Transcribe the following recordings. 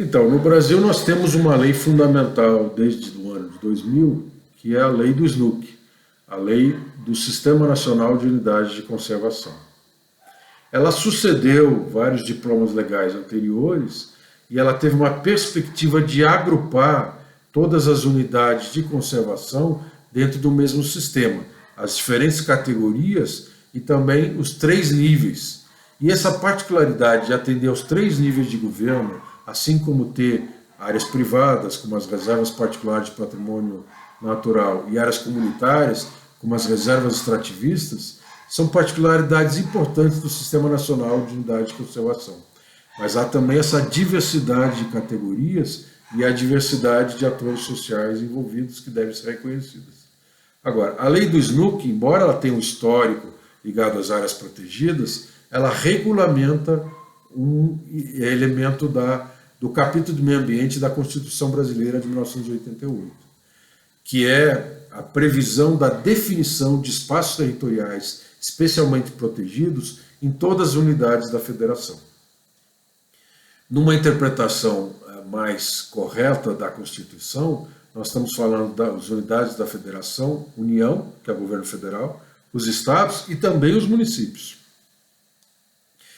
Então, no Brasil nós temos uma lei fundamental desde o ano de 2000, que é a lei do SNUC, a lei do Sistema Nacional de Unidades de Conservação. Ela sucedeu vários diplomas legais anteriores e ela teve uma perspectiva de agrupar todas as unidades de conservação dentro do mesmo sistema, as diferentes categorias e também os três níveis. E essa particularidade de atender aos três níveis de governo, assim como ter áreas privadas, como as reservas particulares de patrimônio natural, e áreas comunitárias, como as reservas extrativistas, são particularidades importantes do Sistema Nacional de Unidade de Conservação. Mas há também essa diversidade de categorias e a diversidade de atores sociais envolvidos que devem ser reconhecidas. Agora, a lei do SNUC, embora ela tenha um histórico ligado às áreas protegidas, ela regulamenta um elemento do capítulo do meio ambiente da Constituição Brasileira de 1988, que é a previsão da definição de espaços territoriais especialmente protegidos em todas as unidades da federação. Numa interpretação mais correta da Constituição, nós estamos falando das unidades da federação, União, que é o governo federal, os estados e também os municípios.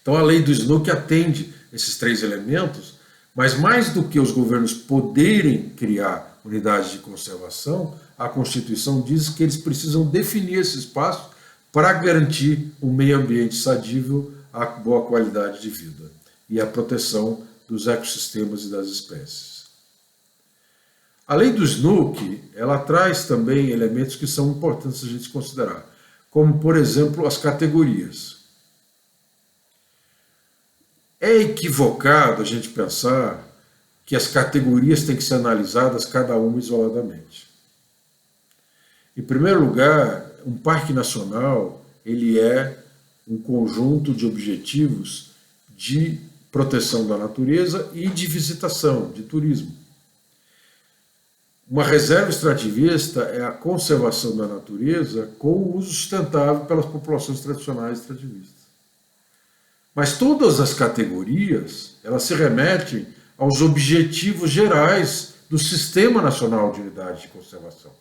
Então a lei do SNUC atende esses três elementos, mas mais do que os governos poderem criar unidades de conservação, a Constituição diz que eles precisam definir esse espaço para garantir um meio ambiente sadível à boa qualidade de vida e à proteção dos ecossistemas e das espécies. A lei do SNUC, ela traz também elementos que são importantes a gente considerar, como, por exemplo, as categorias. É equivocado a gente pensar que as categorias têm que ser analisadas cada uma isoladamente. Em primeiro lugar, um parque nacional, ele é um conjunto de objetivos de proteção da natureza e de visitação, de turismo. Uma reserva extrativista é a conservação da natureza com o uso sustentável pelas populações tradicionais extrativistas. Mas todas as categorias, elas se remetem aos objetivos gerais do Sistema Nacional de Unidade de Conservação.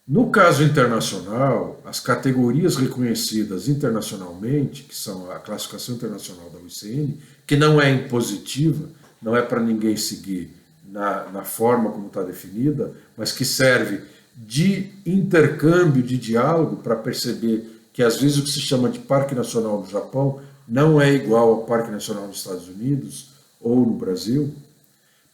No caso internacional, as categorias reconhecidas internacionalmente, que são a classificação internacional da UICN, que não é impositiva, não é para ninguém seguir na forma como está definida, mas que serve de intercâmbio, de diálogo, para perceber que às vezes o que se chama de Parque Nacional no Japão não é igual ao Parque Nacional nos Estados Unidos ou no Brasil,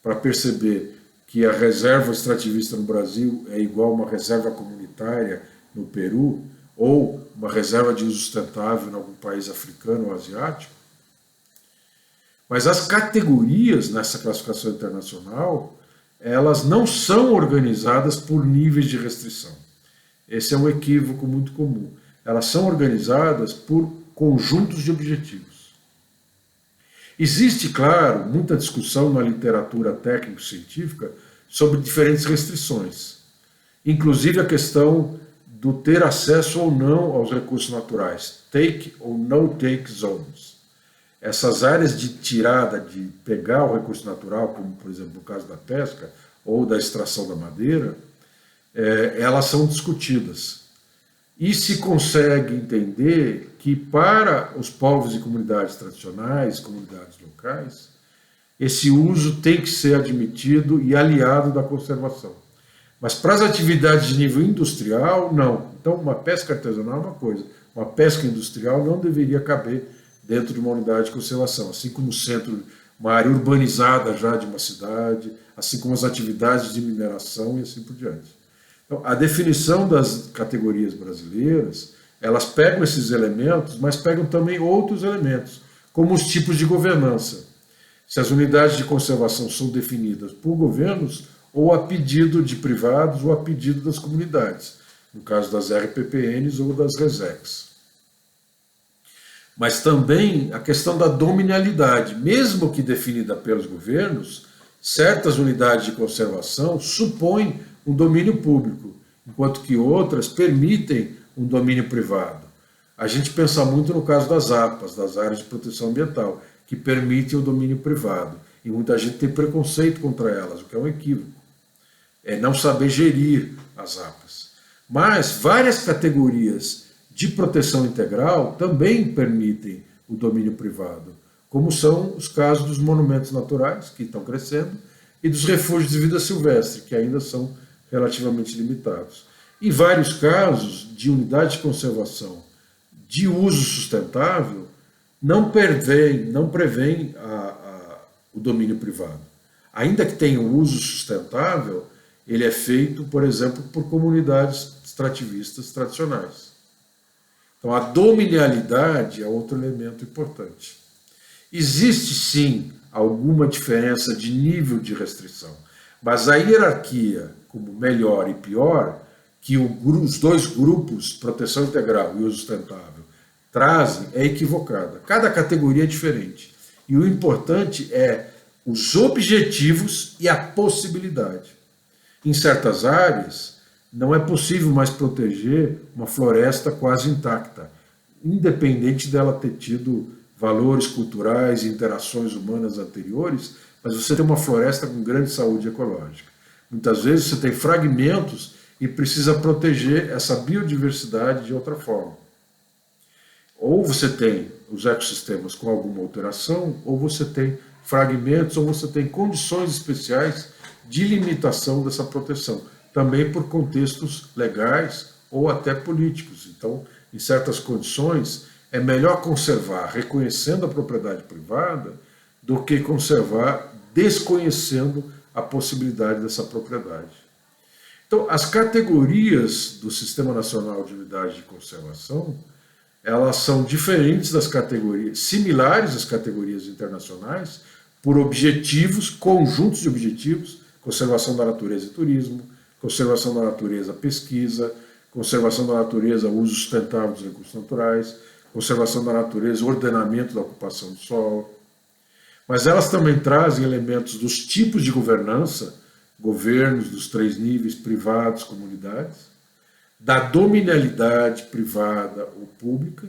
para perceber que a reserva extrativista no Brasil é igual a uma reserva comunitária no Peru, ou uma reserva de uso sustentável em algum país africano ou asiático. Mas as categorias nessa classificação internacional, elas não são organizadas por níveis de restrição. Esse é um equívoco muito comum. Elas são organizadas por conjuntos de objetivos. Existe, claro, muita discussão na literatura técnico-científica sobre diferentes restrições, inclusive a questão do ter acesso ou não aos recursos naturais, take ou no take zones. Essas áreas de tirada, de pegar o recurso natural, como por exemplo no caso da pesca ou da extração da madeira, elas são discutidas. E se consegue entender que para os povos e comunidades tradicionais, comunidades locais, esse uso tem que ser admitido e aliado da conservação. Mas para as atividades de nível industrial, não. Então, uma pesca artesanal é uma coisa, uma pesca industrial não deveria caber dentro de uma unidade de conservação, assim como o centro, uma área urbanizada já de uma cidade, assim como as atividades de mineração e assim por diante. Então, a definição das categorias brasileiras, elas pegam esses elementos, mas pegam também outros elementos, como os tipos de governança. Se as unidades de conservação são definidas por governos, ou a pedido de privados, ou a pedido das comunidades, no caso das RPPNs ou das RESECs. Mas também a questão da dominialidade, mesmo que definida pelos governos, certas unidades de conservação supõem um domínio público, enquanto que outras permitem um domínio privado. A gente pensa muito no caso das APAs, das áreas de proteção ambiental, que permitem o domínio privado. E muita gente tem preconceito contra elas, o que é um equívoco. É não saber gerir as APAs. Mas várias categorias de proteção integral também permitem o domínio privado, como são os casos dos monumentos naturais, que estão crescendo, e dos refúgios de vida silvestre, que ainda são relativamente limitados. E vários casos de unidade de conservação de uso sustentável não prevêem o domínio privado. Ainda que tenha um uso sustentável, ele é feito, por exemplo, por comunidades extrativistas tradicionais. Então, a dominialidade é outro elemento importante. Existe, sim, alguma diferença de nível de restrição, mas a hierarquia, como melhor e pior, que os dois grupos, proteção integral e uso sustentável, trazem, é equivocada. Cada categoria é diferente. E o importante é os objetivos e a possibilidade. Em certas áreas, não é possível mais proteger uma floresta quase intacta, independente dela ter tido valores culturais e interações humanas anteriores, mas você tem uma floresta com grande saúde ecológica. Muitas vezes você tem fragmentos e precisa proteger essa biodiversidade de outra forma. Ou você tem os ecossistemas com alguma alteração, ou você tem fragmentos, ou você tem condições especiais de limitação dessa proteção, também por contextos legais ou até políticos. Então, em certas condições, é melhor conservar reconhecendo a propriedade privada do que conservar desconhecendo a possibilidade dessa propriedade. Então, as categorias do Sistema Nacional de Unidade de Conservação, elas são diferentes das categorias, similares às categorias internacionais, por objetivos, conjuntos de objetivos, conservação da natureza e turismo, conservação da natureza, pesquisa, conservação da natureza, uso sustentável dos recursos naturais, conservação da natureza, ordenamento da ocupação do solo. Mas elas também trazem elementos dos tipos de governança, governos dos 3 níveis, privados, comunidades, da dominialidade privada ou pública,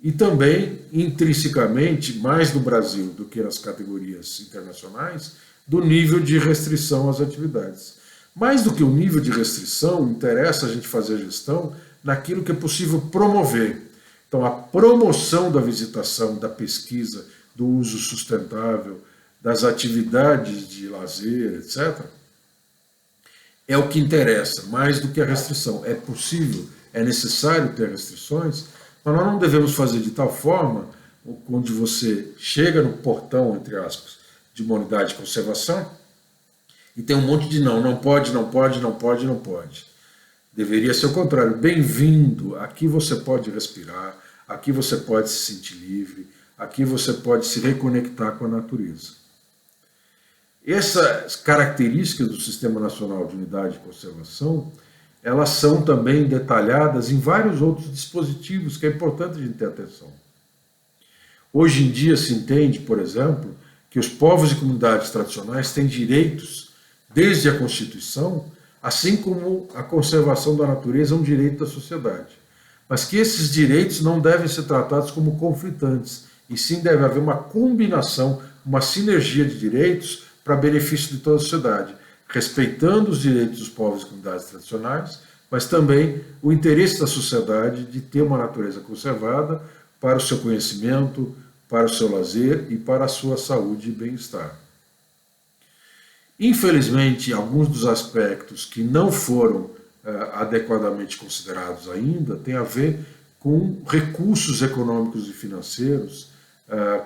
e também, intrinsecamente, mais no Brasil do que nas categorias internacionais, do nível de restrição às atividades. Mais do que o nível de restrição, interessa a gente fazer a gestão naquilo que é possível promover. Então, a promoção da visitação, da pesquisa, do uso sustentável, das atividades de lazer, etc., é o que interessa, mais do que a restrição. É possível, é necessário ter restrições, mas nós não devemos fazer de tal forma, onde você chega no portão, entre aspas, de uma unidade de conservação, e tem um monte de não pode, não pode, não pode, não pode. Deveria ser o contrário. Bem-vindo, aqui você pode respirar, aqui você pode se sentir livre, aqui você pode se reconectar com a natureza. Essas características do Sistema Nacional de Unidade de Conservação, elas são também detalhadas em vários outros dispositivos que é importante a gente ter atenção. Hoje em dia se entende, por exemplo, que os povos e comunidades tradicionais têm direitos desde a Constituição, assim como a conservação da natureza é um direito da sociedade. Mas que esses direitos não devem ser tratados como conflitantes, e sim deve haver uma combinação, uma sinergia de direitos para benefício de toda a sociedade, respeitando os direitos dos povos e comunidades tradicionais, mas também o interesse da sociedade de ter uma natureza conservada para o seu conhecimento, para o seu lazer e para a sua saúde e bem-estar. Infelizmente, alguns dos aspectos que não foram adequadamente considerados ainda têm a ver com recursos econômicos e financeiros,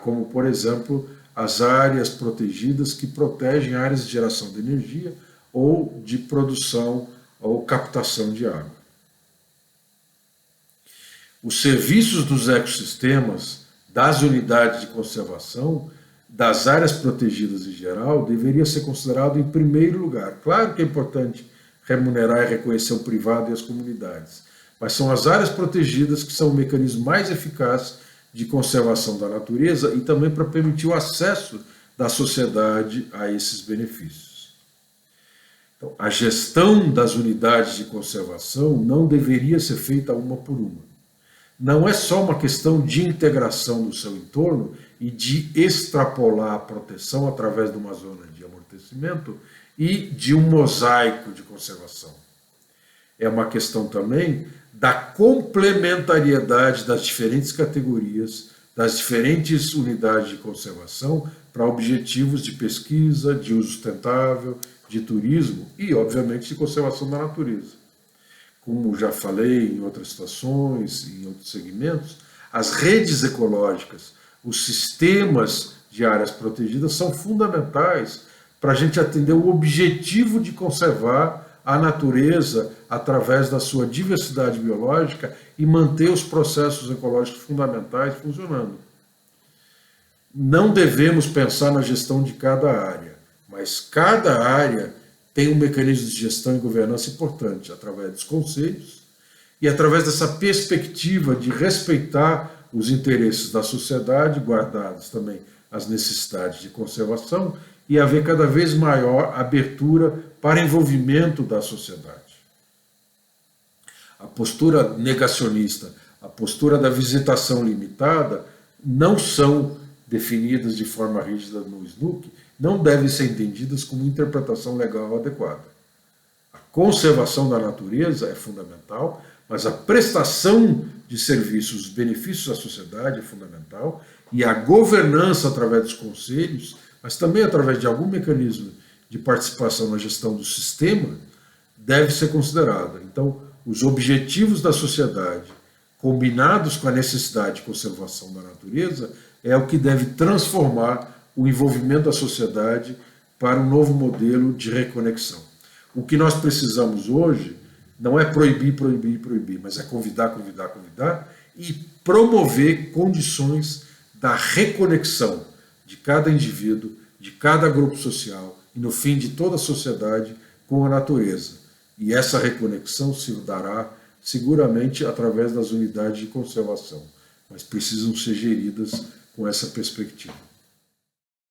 como, por exemplo, as áreas protegidas que protegem áreas de geração de energia ou de produção ou captação de água. Os serviços dos ecossistemas, das unidades de conservação, das áreas protegidas em geral, deveria ser considerado em primeiro lugar. Claro que é importante remunerar e reconhecer o privado e as comunidades, mas são as áreas protegidas que são o mecanismo mais eficaz de conservação da natureza e também para permitir o acesso da sociedade a esses benefícios. Então, a gestão das unidades de conservação não deveria ser feita uma por uma. não é só uma questão de integração do seu entorno e de extrapolar a proteção através de uma zona de amortecimento e de um mosaico de conservação. É uma questão também da complementariedade das diferentes categorias, das diferentes unidades de conservação para objetivos de pesquisa, de uso sustentável, de turismo e, obviamente, de conservação da natureza. Como já falei em outras situações, em outros segmentos, as redes ecológicas, os sistemas de áreas protegidas são fundamentais para a gente atender o objetivo de conservar a natureza através da sua diversidade biológica e manter os processos ecológicos fundamentais funcionando. Não devemos pensar na gestão de cada área, mas cada área tem um mecanismo de gestão e governança importante, através dos conselhos e através dessa perspectiva de respeitar os interesses da sociedade, guardados também as necessidades de conservação, e haver cada vez maior abertura para envolvimento da sociedade. A postura negacionista, a postura da visitação limitada, não são definidas de forma rígida no SNUC, não devem ser entendidas como interpretação legal adequada. A conservação da natureza é fundamental, mas a prestação de serviços, os benefícios à sociedade é fundamental, e a governança através dos conselhos, mas também através de algum mecanismo de participação na gestão do sistema, deve ser considerada. Então, os objetivos da sociedade, combinados com a necessidade de conservação da natureza, é o que deve transformar o envolvimento da sociedade para um novo modelo de reconexão. O que nós precisamos hoje não é proibir, proibir, proibir, mas é convidar, convidar, convidar e promover condições da reconexão de cada indivíduo, de cada grupo social e, no fim, de toda a sociedade com a natureza. E essa reconexão se dará seguramente através das unidades de conservação, mas precisam ser geridas com essa perspectiva.